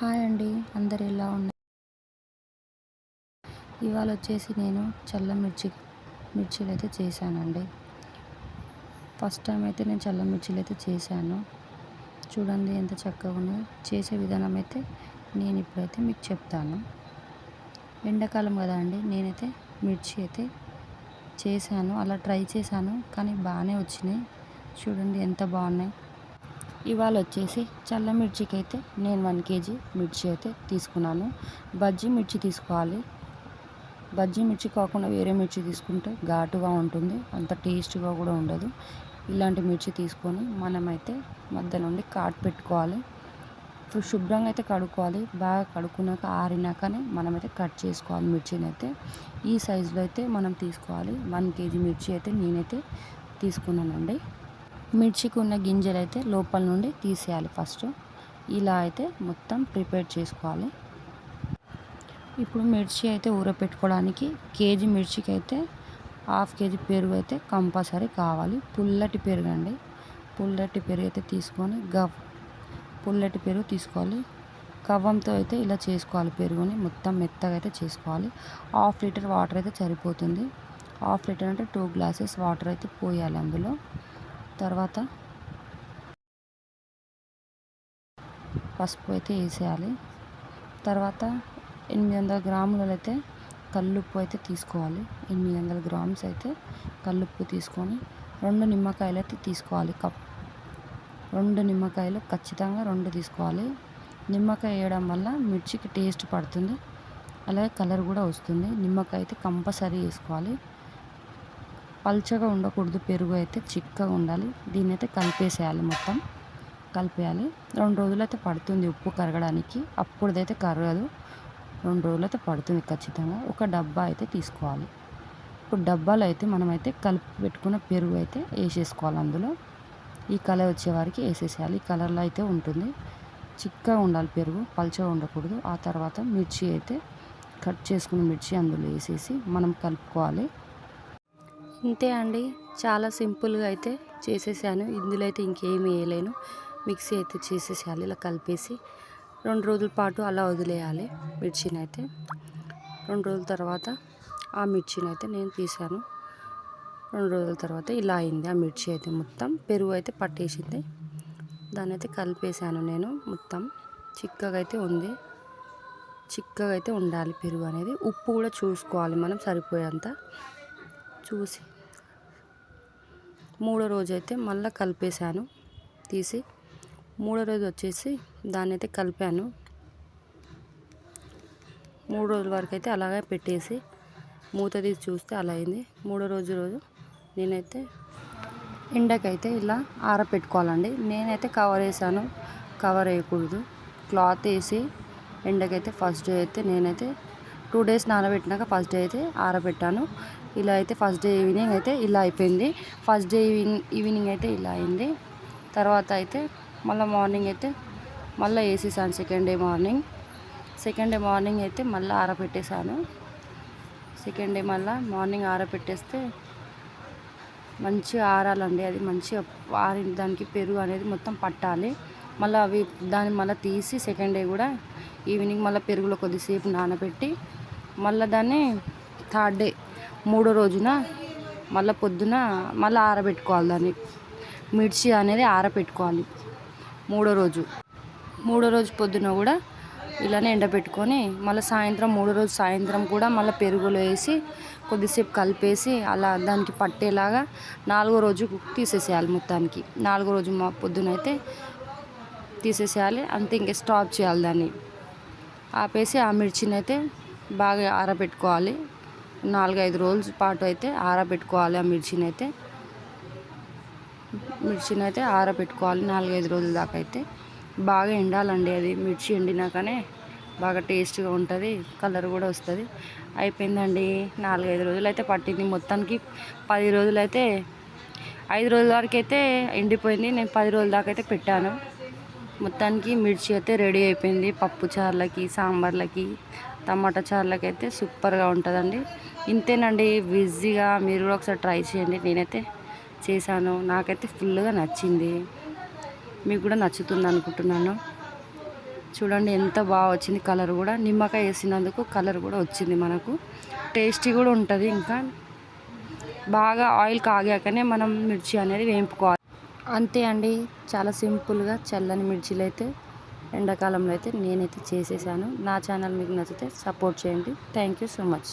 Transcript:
Hi అండి, అందరు ఎలా ఉన్నారు? ఇవాళ వచ్చేసి నేను చల్ల మిర్చీలు అయితే చేశానండి. ఫస్ట్ టైం అయితే నేను చల్ల మిర్చీలు అయితే చేశాను. చూడండి ఎంత చక్కగా ఉన్నాయో. చేసే విధానం అయితే నేను ఇప్పుడైతే మీకు చెప్తాను. ఎండాకాలం కదా అండి, నేనైతే మిర్చి అయితే చేశాను, అలా ట్రై చేశాను, కానీ బాగానే వచ్చినాయి. చూడండి ఎంత బాగున్నాయి. ఇవాళ వచ్చేసి చల్ల మిర్చికి అయితే నేను 1 kg మిర్చి అయితే తీసుకున్నాను. బజ్జీ మిర్చి తీసుకోవాలి. బజ్జీ మిర్చి కాకుండా వేరే మిర్చి తీసుకుంటే ఘాటుగా ఉంటుంది, అంత టేస్ట్గా కూడా ఉండదు. ఇలాంటి మిర్చి తీసుకొని మనమైతే మధ్య నుండి కాట్ పెట్టుకోవాలి. శుభ్రంగా అయితే కడుక్కోవాలి. బాగా కడుక్కున్నాక ఆరినాకనే మనమైతే కట్ చేసుకోవాలి. మిర్చిని అయితే ఈ సైజులో అయితే మనం తీసుకోవాలి. 1 kg మిర్చి అయితే నేనైతే తీసుకున్నానండి. మిర్చికి ఉన్న గింజలు అయితే లోపల నుండి తీసేయాలి ఫస్ట్. ఇలా అయితే మొత్తం ప్రిపేర్ చేసుకోవాలి. ఇప్పుడు మిర్చి అయితే ఊరపెట్టుకోవడానికి కేజీ మిర్చికి అయితే 1/2 kg పెరుగు అయితే కంపల్సరీ కావాలి. పుల్లటి పెరుగు అండి. పుల్లటి పెరుగు అయితే తీసుకొని పుల్లటి పెరుగు తీసుకోవాలి. కవ్వంతో అయితే ఇలా చేసుకోవాలి. పెరుగుని మొత్తం మెత్తగా అయితే చేసుకోవాలి. 1/2 లీటర్ వాటర్ అయితే సరిపోతుంది. 1/2 లీటర్ అంటే 2 గ్లాసెస్ వాటర్ అయితే పోయాలి అందులో. తర్వాత పసుపు అయితే వేసేయాలి. తర్వాత 800 గ్రాములు అయితే కల్లుప్పు అయితే తీసుకోవాలి. 800 గ్రామ్స్ అయితే కల్లుప్పు తీసుకొని 2 నిమ్మకాయలు అయితే తీసుకోవాలి. 2 నిమ్మకాయలు ఖచ్చితంగా 2 తీసుకోవాలి. నిమ్మకాయ వేయడం వల్ల మిర్చికి టేస్ట్ పడుతుంది, అలాగే కలర్ కూడా వస్తుంది. నిమ్మకాయ అయితే కంపల్సరీ వేసుకోవాలి. పల్చగా ఉండకూడదు, పెరుగు అయితే చిక్కగా ఉండాలి. దీన్ని అయితే కలిపేసేయాలి. మొత్తం కలిపేయాలి. 2 రోజులు అయితే పడుతుంది ఉప్పు కరగడానికి. అప్పుడుదైతే కరగదు, 2 రోజులు అయితే పడుతుంది ఖచ్చితంగా. ఒక డబ్బా అయితే తీసుకోవాలి. ఇప్పుడు డబ్బాలో అయితే మనమైతే కలిపి పెట్టుకున్న పెరుగు అయితే వేసేసుకోవాలి. అందులో ఈ కలర్ వచ్చే వారికి వేసేసేయాలి. ఈ కలర్లో అయితే ఉంటుంది. చిక్కగా ఉండాలి పెరుగు, పల్చగా ఉండకూడదు. ఆ తర్వాత మిర్చి అయితే కట్ చేసుకున్న మిర్చి అందులో వేసేసి మనం కలుపుకోవాలి. ఇంతే అండి, చాలా సింపుల్గా అయితే చేసేసాను. ఇందులో అయితే ఇంకేమీ వేయలేను. మిక్సీ అయితే చేసేసేయాలి. ఇలా కలిపేసి 2 రోజుల పాటు అలా వదిలేయాలి మిర్చిని అయితే. 2 రోజుల తర్వాత ఆ మిర్చిని అయితే నేను తీసాను. 2 రోజుల తర్వాత ఇలా అయింది ఆ మిర్చి అయితే. మొత్తం పెరుగు అయితే పట్టేసింది. దాన్ని అయితే కలిపేసాను నేను. మొత్తం చిక్కగా అయితే ఉంది. చిక్కగా అయితే ఉండాలి పెరుగు అనేది. ఉప్పు కూడా చూసుకోవాలి మనం సరిపోయేంత చూసి. 3వ రోజు అయితే మళ్ళీ కలిపేసాను తీసి. 3వ రోజు వచ్చేసి దాన్ని అయితే కలిపాను. 3 రోజుల వరకు అయితే అలాగే పెట్టేసి మూత తీసి చూస్తే అలా అయింది. 3వ రోజు నేనైతే ఎండకైతే ఇలా ఆరబెట్టుకోవాలండి. నేనైతే కవర్ వేసాను, కవర్ వేయకూడదు. క్లాత్ వేసి ఎండకైతే ఫస్ట్ డే అయితే నేనైతే 2 days నానబెట్టినాక ఫస్ట్ డే అయితే ఆరబెట్టాను. ఇలా అయితే ఫస్ట్ డే ఈవినింగ్ అయితే ఇలా అయిపోయింది. ఫస్ట్ డే ఈవినింగ్ అయితే ఇలా అయింది. తర్వాత అయితే మళ్ళీ మార్నింగ్ అయితే మళ్ళీ వేసేసాను. సెకండ్ డే మార్నింగ్ అయితే మళ్ళీ ఆరబెట్టేసాను. సెకండ్ డే మళ్ళీ మార్నింగ్ ఆరబెట్టేస్తే మంచిగా ఆరాలండి. అది మంచిగా ఆరిన దానికి పెరుగు అనేది మొత్తం పట్టాలి. మళ్ళీ దాన్ని మళ్ళీ తీసి సెకండ్ డే కూడా ఈవినింగ్ మళ్ళీ పెరుగులో కొద్దిసేపు నానబెట్టి మళ్ళీ దాన్ని థర్డ్ డే 3వ రోజున మళ్ళీ పొద్దున మళ్ళీ ఆరబెట్టుకోవాలి. దాన్ని మిర్చి అనేది ఆరబెట్టుకోవాలి. 3వ రోజు పొద్దున కూడా ఇలానే ఎండబెట్టుకొని మళ్ళీ సాయంత్రం 3వ రోజు సాయంత్రం కూడా మళ్ళీ పెరుగులో వేసి కొద్దిసేపు కలిపేసి అలా దానికి పట్టేలాగా 4వ రోజు తీసేసేయాలి. మొత్తానికి 4వ రోజు పొద్దున అయితే తీసేసేయాలి. అంతే, ఇంకా స్టాప్ చేయాలి. దాన్ని ఆపేసి ఆ మిర్చిని అయితే బాగా ఆరబెట్టుకోవాలి. 4-5 రోజుల పాటు అయితే ఆరబెట్టుకోవాలి. ఆ మిర్చిని అయితే ఆరబెట్టుకోవాలి 4-5 రోజుల దాకా అయితే. బాగా ఎండాలండి అది. మిర్చి ఎండినాకనే బాగా టేస్ట్గా ఉంటుంది, కలర్ కూడా వస్తుంది. అయిపోయిందండి. 4-5 రోజులు అయితే పట్టింది. మొత్తానికి 10 రోజులు అయితే, 5 రోజుల వరకు అయితే ఎండిపోయింది. నేను 10 రోజుల దాకా అయితే పెట్టాను. మొత్తానికి మిర్చి అయితే రెడీ అయిపోయింది. పప్పు చారులకి, సాంబార్లకి, టమాటా చారులకి అయితే సూపర్గా ఉంటుందండి. ఇంతేనండి, ఈజీగా. మీరు కూడా ఒకసారి ట్రై చేయండి. నేనైతే చేశాను, నాకైతే ఫుల్గా నచ్చింది. మీకు కూడా నచ్చుతుంది అనుకుంటున్నాను. చూడండి ఎంత బాగా వచ్చింది కలర్ కూడా. నిమ్మకాయ వేసినందుకు కలర్ కూడా వచ్చింది మనకు. టేస్టీ కూడా ఉంటుంది. ఇంకా బాగా ఆయిల్ కాగాకనే మనం మిర్చి అనేది వేయించుకోవాలి. అంతే అండి, చాలా సింపుల్గా చల్లని మిర్చీలు అయితే ఎండాకాలంలో అయితే నేనైతే చేసేసాను. నా ఛానల్ మీకు నచ్చితే సపోర్ట్ చేయండి. Thank you so much.